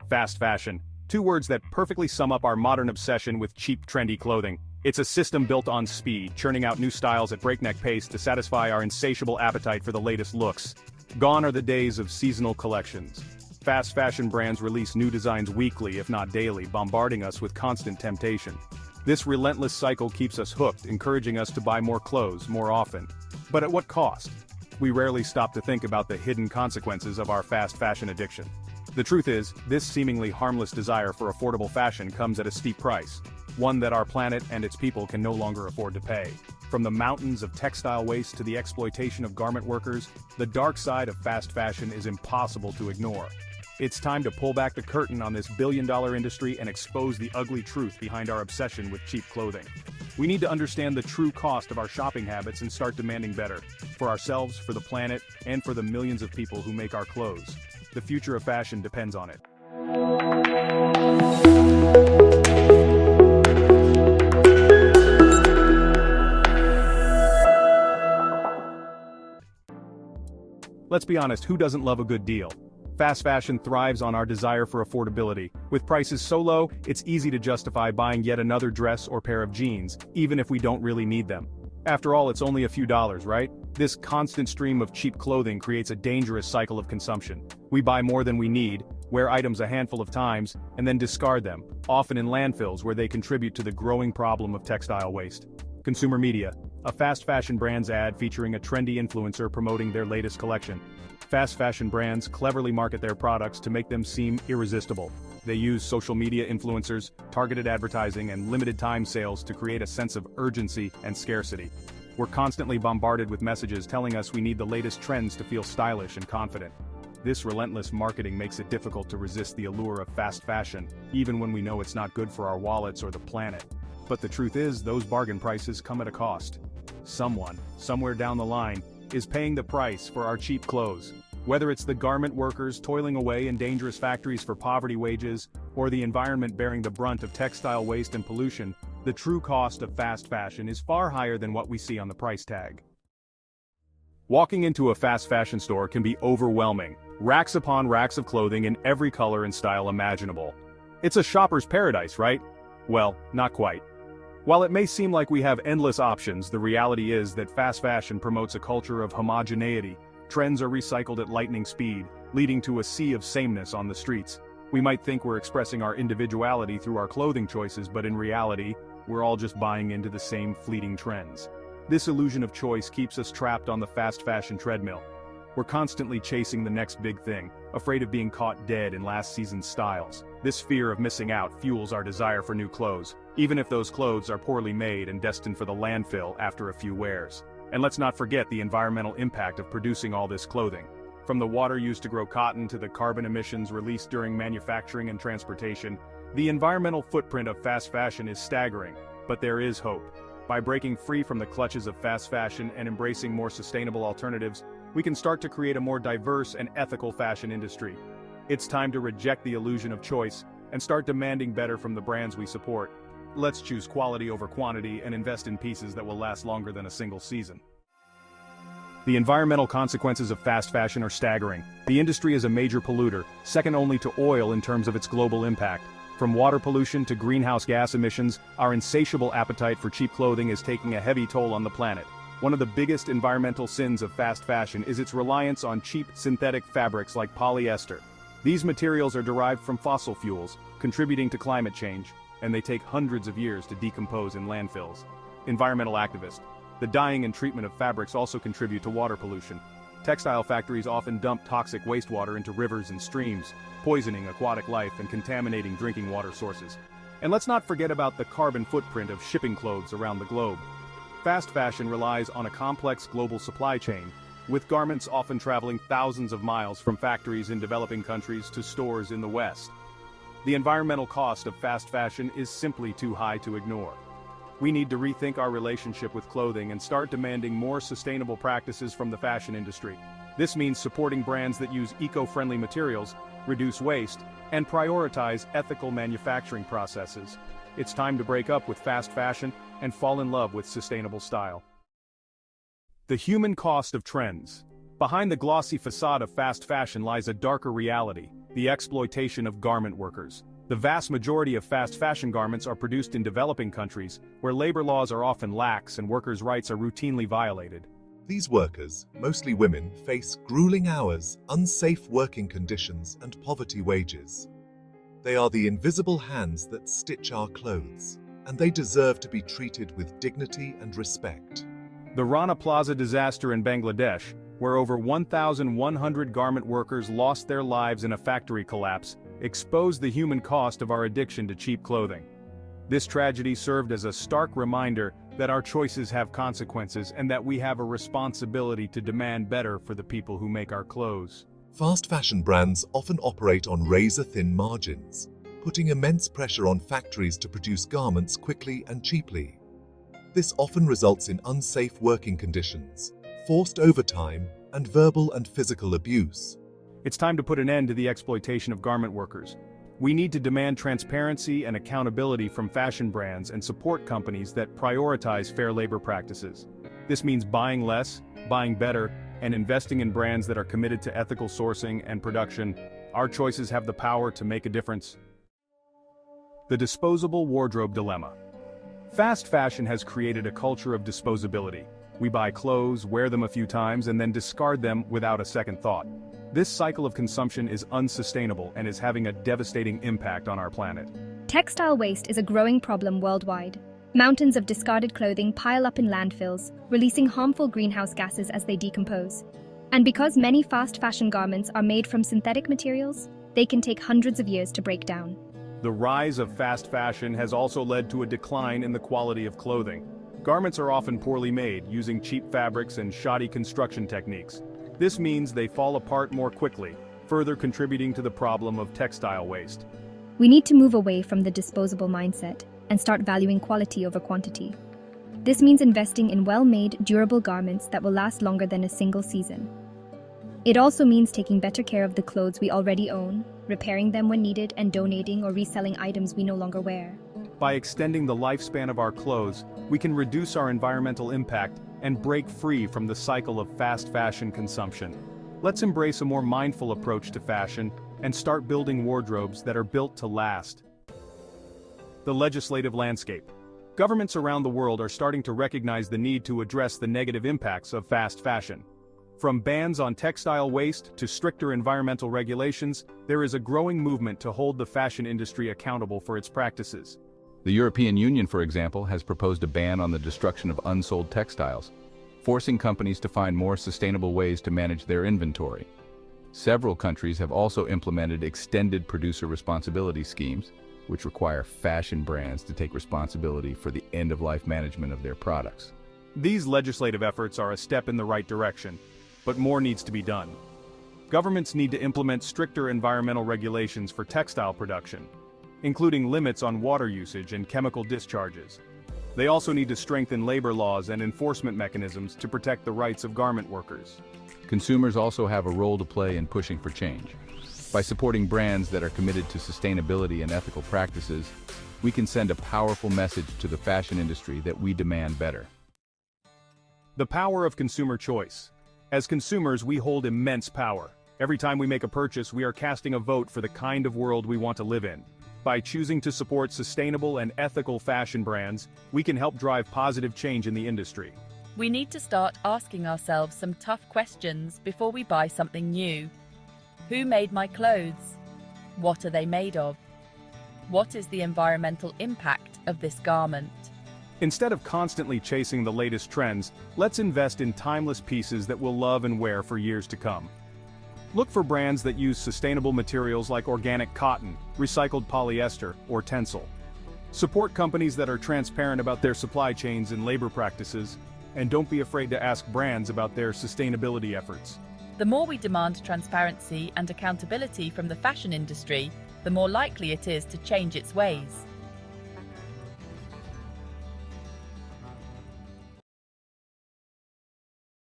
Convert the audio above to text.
Fast fashion. Two words that perfectly sum up our modern obsession with cheap, trendy clothing. It's a system built on speed, churning out new styles at breakneck pace to satisfy our insatiable appetite for the latest looks. Gone are the days of seasonal collections. Fast fashion brands release new designs weekly, if not daily, bombarding us with constant temptation. This relentless cycle keeps us hooked, encouraging us to buy more clothes more often. But at what cost? We rarely stop to think about the hidden consequences of our fast fashion addiction. The truth is, this seemingly harmless desire for affordable fashion comes at a steep price, one that our planet and its people can no longer afford to pay. From the mountains of textile waste to the exploitation of garment workers, the dark side of fast fashion is impossible to ignore. It's time to pull back the curtain on this billion-dollar industry and expose the ugly truth behind our obsession with cheap clothing. We need to understand the true cost of our shopping habits and start demanding better, for ourselves, for the planet, and for the millions of people who make our clothes. The future of fashion depends on it. Let's be honest, who doesn't love a good deal? Fast fashion thrives on our desire for affordability. With prices so low, it's easy to justify buying yet another dress or pair of jeans, even if we don't really need them. After all, it's only a few dollars, right? This constant stream of cheap clothing creates a dangerous cycle of consumption. We buy more than we need, wear items a handful of times, and then discard them, often in landfills where they contribute to the growing problem of textile waste. Consumer media. A fast fashion brand's ad featuring a trendy influencer promoting their latest collection. Fast fashion brands cleverly market their products to make them seem irresistible. They use social media influencers, targeted advertising, and limited-time sales to create a sense of urgency and scarcity. We're constantly bombarded with messages telling us we need the latest trends to feel stylish and confident. This relentless marketing makes it difficult to resist the allure of fast fashion, even when we know it's not good for our wallets or the planet. But the truth is, those bargain prices come at a cost. Someone, somewhere down the line, is paying the price for our cheap clothes. Whether it's the garment workers toiling away in dangerous factories for poverty wages, or the environment bearing the brunt of textile waste and pollution, the true cost of fast fashion is far higher than what we see on the price tag. Walking into a fast fashion store can be overwhelming. Racks upon racks of clothing in every color and style imaginable. It's a shopper's paradise, right? Well, not quite. While it may seem like we have endless options, the reality is that fast fashion promotes a culture of homogeneity. Trends are recycled at lightning speed, leading to a sea of sameness on the streets. We might think we're expressing our individuality through our clothing choices, but in reality, we're all just buying into the same fleeting trends. This illusion of choice keeps us trapped on the fast fashion treadmill. We're constantly chasing the next big thing, afraid of being caught dead in last season's styles. This fear of missing out fuels our desire for new clothes, even if those clothes are poorly made and destined for the landfill after a few wears. And let's not forget the environmental impact of producing all this clothing. From the water used to grow cotton to the carbon emissions released during manufacturing and transportation, the environmental footprint of fast fashion is staggering, but there is hope. By breaking free from the clutches of fast fashion and embracing more sustainable alternatives, we can start to create a more diverse and ethical fashion industry. It's time to reject the illusion of choice and start demanding better from the brands we support. Let's choose quality over quantity and invest in pieces that will last longer than a single season. The environmental consequences of fast fashion are staggering. The industry is a major polluter, second only to oil in terms of its global impact. From water pollution to greenhouse gas emissions, our insatiable appetite for cheap clothing is taking a heavy toll on the planet. One of the biggest environmental sins of fast fashion is its reliance on cheap synthetic fabrics like polyester. These materials are derived from fossil fuels, contributing to climate change, and they take hundreds of years to decompose in landfills. Environmental activists. The dyeing and treatment of fabrics also contribute to water pollution. Textile factories often dump toxic wastewater into rivers and streams, poisoning aquatic life and contaminating drinking water sources. And let's not forget about the carbon footprint of shipping clothes around the globe. Fast fashion relies on a complex global supply chain, with garments often traveling thousands of miles from factories in developing countries to stores in the West. The environmental cost of fast fashion is simply too high to ignore. We need to rethink our relationship with clothing and start demanding more sustainable practices from the fashion industry. This means supporting brands that use eco-friendly materials, reduce waste, and prioritize ethical manufacturing processes. It's time to break up with fast fashion and fall in love with sustainable style. The human cost of trends. Behind the glossy facade of fast fashion lies a darker reality. the exploitation of garment workers. The vast majority of fast fashion garments are produced in developing countries, where labor laws are often lax and workers' rights are routinely violated. These workers, mostly women, face grueling hours, unsafe working conditions, and poverty wages. They are the invisible hands that stitch our clothes, and they deserve to be treated with dignity and respect. The Rana Plaza disaster in Bangladesh, where over 1,100 garment workers lost their lives in a factory collapse, exposed the human cost of our addiction to cheap clothing. This tragedy served as a stark reminder that our choices have consequences and that we have a responsibility to demand better for the people who make our clothes. Fast fashion brands often operate on razor-thin margins, putting immense pressure on factories to produce garments quickly and cheaply. This often results in unsafe working conditions, forced overtime, and verbal and physical abuse. It's time to put an end to the exploitation of garment workers. We need to demand transparency and accountability from fashion brands and support companies that prioritize fair labor practices. This means buying less, buying better, and investing in brands that are committed to ethical sourcing and production. Our choices have the power to make a difference. The disposable wardrobe dilemma. Fast fashion has created a culture of disposability. We buy clothes, wear them a few times, and then discard them without a second thought. This cycle of consumption is unsustainable and is having a devastating impact on our planet. Textile waste is a growing problem worldwide. Mountains of discarded clothing pile up in landfills, releasing harmful greenhouse gases as they decompose. And because many fast fashion garments are made from synthetic materials, they can take hundreds of years to break down. The rise of fast fashion has also led to a decline in the quality of clothing. Garments are often poorly made, using cheap fabrics and shoddy construction techniques. This means they fall apart more quickly, further contributing to the problem of textile waste. We need to move away from the disposable mindset and start valuing quality over quantity. This means investing in well-made, durable garments that will last longer than a single season. It also means taking better care of the clothes we already own, repairing them when needed, and donating or reselling items we no longer wear. By extending the lifespan of our clothes, we can reduce our environmental impact and break free from the cycle of fast fashion consumption. Let's embrace a more mindful approach to fashion and start building wardrobes that are built to last. The legislative landscape. Governments around the world are starting to recognize the need to address the negative impacts of fast fashion. From bans on textile waste to stricter environmental regulations, there is a growing movement to hold the fashion industry accountable for its practices. The European Union, for example, has proposed a ban on the destruction of unsold textiles, forcing companies to find more sustainable ways to manage their inventory. Several countries have also implemented extended producer responsibility schemes, which require fashion brands to take responsibility for the end-of-life management of their products. These legislative efforts are a step in the right direction, but more needs to be done. Governments need to implement stricter environmental regulations for textile production, including limits on water usage and chemical discharges. They also need to strengthen labor laws and enforcement mechanisms to protect the rights of garment workers. Consumers also have a role to play in pushing for change. By supporting brands that are committed to sustainability and ethical practices, we can send a powerful message to the fashion industry that we demand better. The power of consumer choice. As consumers, we hold immense power. Every time we make a purchase, we are casting a vote for the kind of world we want to live in. By choosing to support sustainable and ethical fashion brands, we can help drive positive change in the industry. We need to start asking ourselves some tough questions before we buy something new. Who made my clothes? What are they made of? What is the environmental impact of this garment? Instead of constantly chasing the latest trends, let's invest in timeless pieces that we'll love and wear for years to come. Look for brands that use sustainable materials like organic cotton, recycled polyester, or tencel. Support companies that are transparent about their supply chains and labor practices, and don't be afraid to ask brands about their sustainability efforts. The more we demand transparency and accountability from the fashion industry, the more likely it is to change its ways.